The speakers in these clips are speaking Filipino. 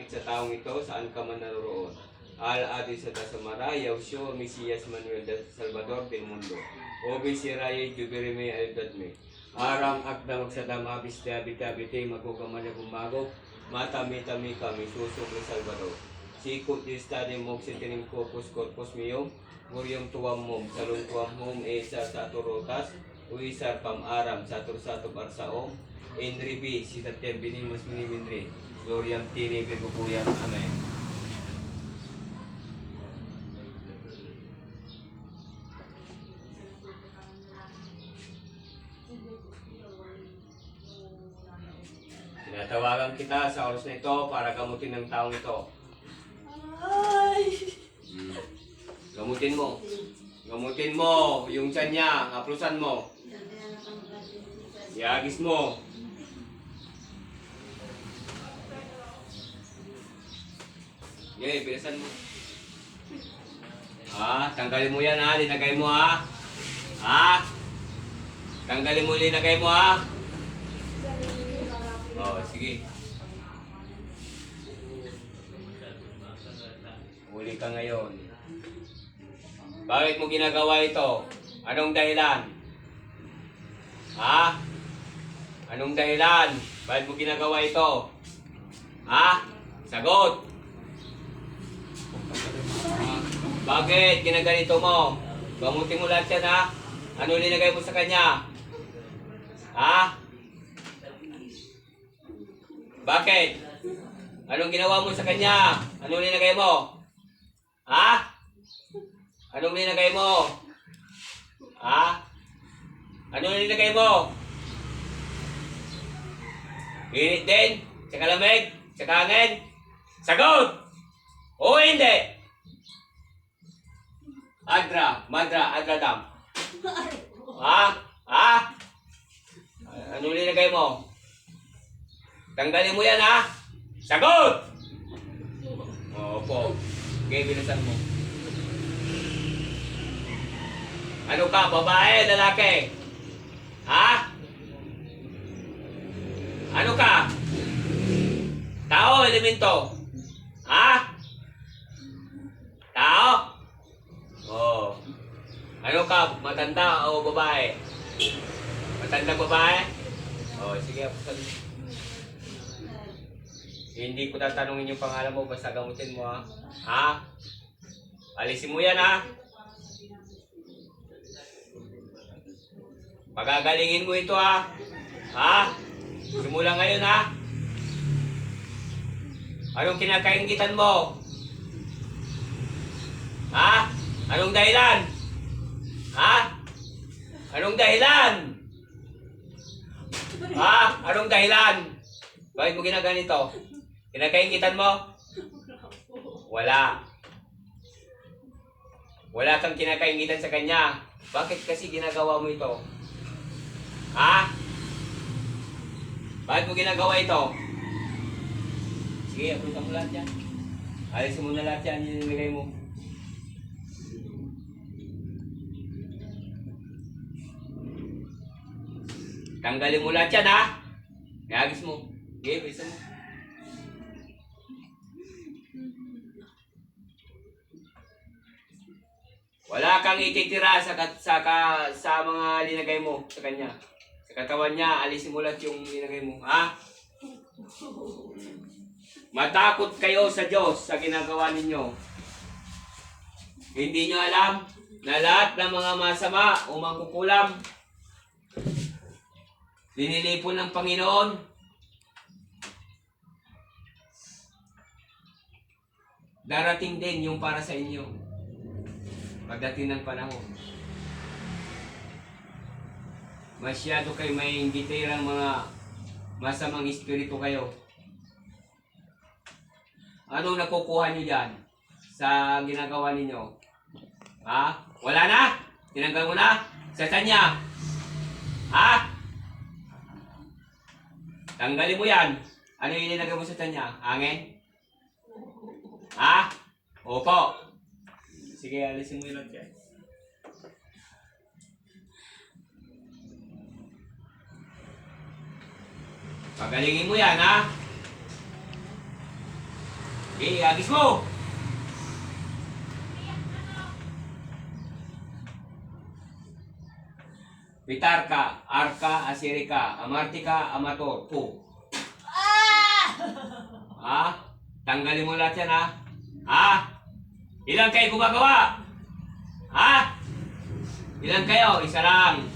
langit sa taong ito, saan ka man naroroon. Al-Adi sa Dasamara, Yausyo, Mesiyas Manuel de Salvador del Mundo. Obi Siraye, Jubirime, Aldatme. Arang akda magsadam abis de abite, magugamanya gumago, matami-tami kami, susong de Salvador. Sikot di stade mong sitining corpus miyong, muryong tuwam mong, salong tuwam mong, esa sa turotas, uisar pam aram, satur barsaong, Enribi, si Tatyam Bining Mas Minimindri, Gloriam Tini, Bigubuyam, Amen. Tinatawagan kita sa oras na ito para gamutin ng taong ito. Gamutin mo. Gamutin mo yung tiyan niya, haplusan mo. Iagis mo. Okay, bilisan mo. Tanggalin mo yan ha, linagay mo ha. Tanggalin mo, linagay mo ha. Sige. Uli ka ngayon. Bakit mo ginagawa ito? Anong dahilan? Anong dahilan? Bakit mo ginagawa ito? Sagot! Bakit ginaganito mo? Gamutin mo lahat yan ha? Ano linagay mo sa kanya? Bakit? Anong ginawa mo sa kanya? Anong linagay mo? Anong linagay mo? Anong linagay mo? Init din? Sa kalamig? Sa hangin? Sagot! O hindi? Adradam. Anong linagay mo? Tanggalin mo yan ha? Sagot! Opo. Okay, bilisan mo. Ano ka? Babae? Lalaki? Ano ka? Tao? Elemento? Tao? Ano ka? Matanda o babae? Matandang babae? Sige. Hindi ko tatanungin yung pangalan mo, basta gamutin mo ha. Alisin mo yan ha. Pagagalingin mo ito ha. Simula ngayon ha. Anong kinakaingitan mo? Anong dahilan? Anong dahilan? Anong dahilan? Bakit mo ginaganito? Kinakaingitan mo? Wala. Wala kang kinakaingitan sa kanya. Bakit kasi ginagawa mo ito? Bakit mo ginagawa ito? Sige, aprutan mo lahat yan. Alisin mo na lahat yan, yung nilagay mo. Tanggalin mo lahat yan ha. Iagis mo. Okay, bilisan mo. Wala kang ititira sa mga linagay mo sa kanya. Sa katawan niya, alisin mo lahat yung linagay mo. Matakot kayo sa Diyos sa ginagawa ninyo. Hindi nyo alam na lahat ng mga masama o mangkukulam, linilipon ng Panginoon. Darating din yung para sa inyo. Pagdating ng panahon. Masyado kayo may ingitirang mga masamang espiritu kayo. Anong nakukuha nyo dyan sa ginagawa ninyo? Wala na? Tinanggal mo na? Sa niya? Tanggalin mo yan. Ano yung ilinagay mo sa niya? Hangin? Opo. Sige, alisin mo yung lahat yan. Pagalingin mo yan, ha? Okay, agis mo! Pitarka, Arka, Asirika, Amartika, Amator, Po. Ha? Tanggalin mo lahat yan, ha? Ha? Ilan kayo gumagawa? Ha? Ilan kayo? Isa lang.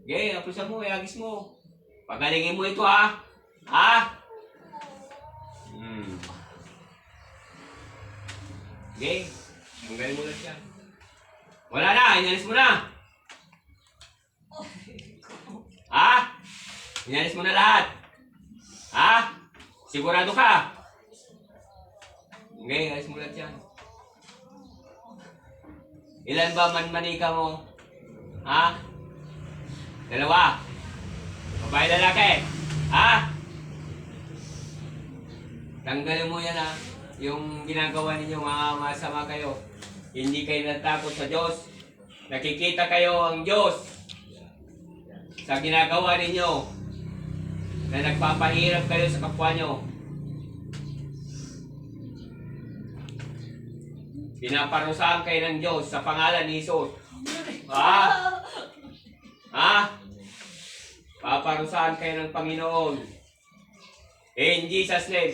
Okay, apusan mo, iagis mo. Pagalingin mo ito, ha? Ha? Okay, tanggalin mo lang siya. Wala na, inalis mo na. Ha? Inalis mo na lahat. Ha? Sigurado ka? Okay, inalis mo lahat yan. Ilan ba manika mo? Ha? Dalawa. Babae lalaki. Ha? Tanggalin mo yan, ha? Yung ginagawa ninyo, mga masama kayo. Hindi kayo natakot sa Diyos. Nakikita kayo ang Diyos sa ginagawa ninyo na nagpapahirap kayo sa kapwa nyo. Pinaparusahan kayo ng Diyos sa pangalan ni Jesus. Ha? Ha? Paparusahan kayo ng Panginoon. In Jesus' name.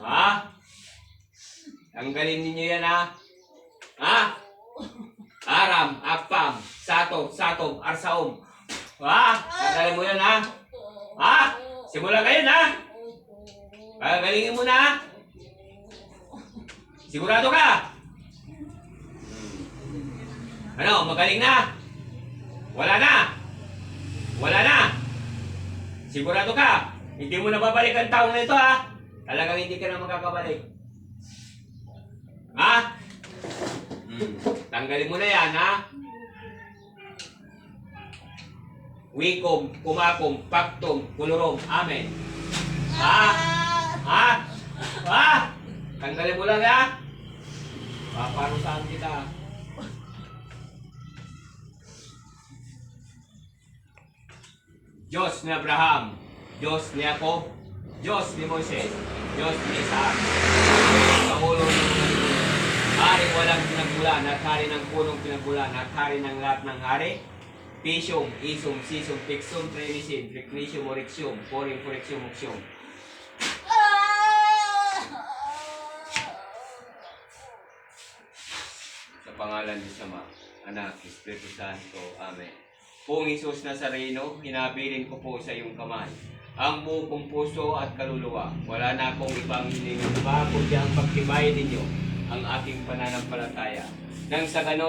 Ha? Tanggalin ninyo yan, ha? Ha? Aram, Akpam, Satob, Arsaom. Ha? Tanggalin mo yan, ha? Ha? Simula kayo, ha? Pagalingin mo na, ha? Sigurado ka? Ano, magaling na? Wala na? Wala na? Sigurado ka? Hindi mo na babalik ang taong na ito, ha? Talagang hindi ka na makakabalik. Ha? Tanggalin mo na yan, ha? Wikom, kumakom, paktom, kulurom. Amen. Ha? Ha? Ha? Tanggalin mo lang, ha? Paparusahan kita. Diyos ni Abraham, Diyos ni Jacob, Diyos ni Moises, Diyos ni Isaac, sa ulo ng mga hari walang pinagmulan at hari ng punong pinagmulan at hari ng lahat ng hari, Pisyong, Isum, Sisum, Piksum, Trenisim, Preknisium, Orixium, Porim, Porexium, Oxium. Sa pangalan ni Sama, Anak, Espiritu Santo. Amen. Kung Jesus Nazareno, hinabilin ko po sa iyong kamay ang buo kong puso at kaluluwa. Wala na akong ibang hiningan pa kundi ang pagtibay ninyo ang aking pananampalataya. Nang sa ganon,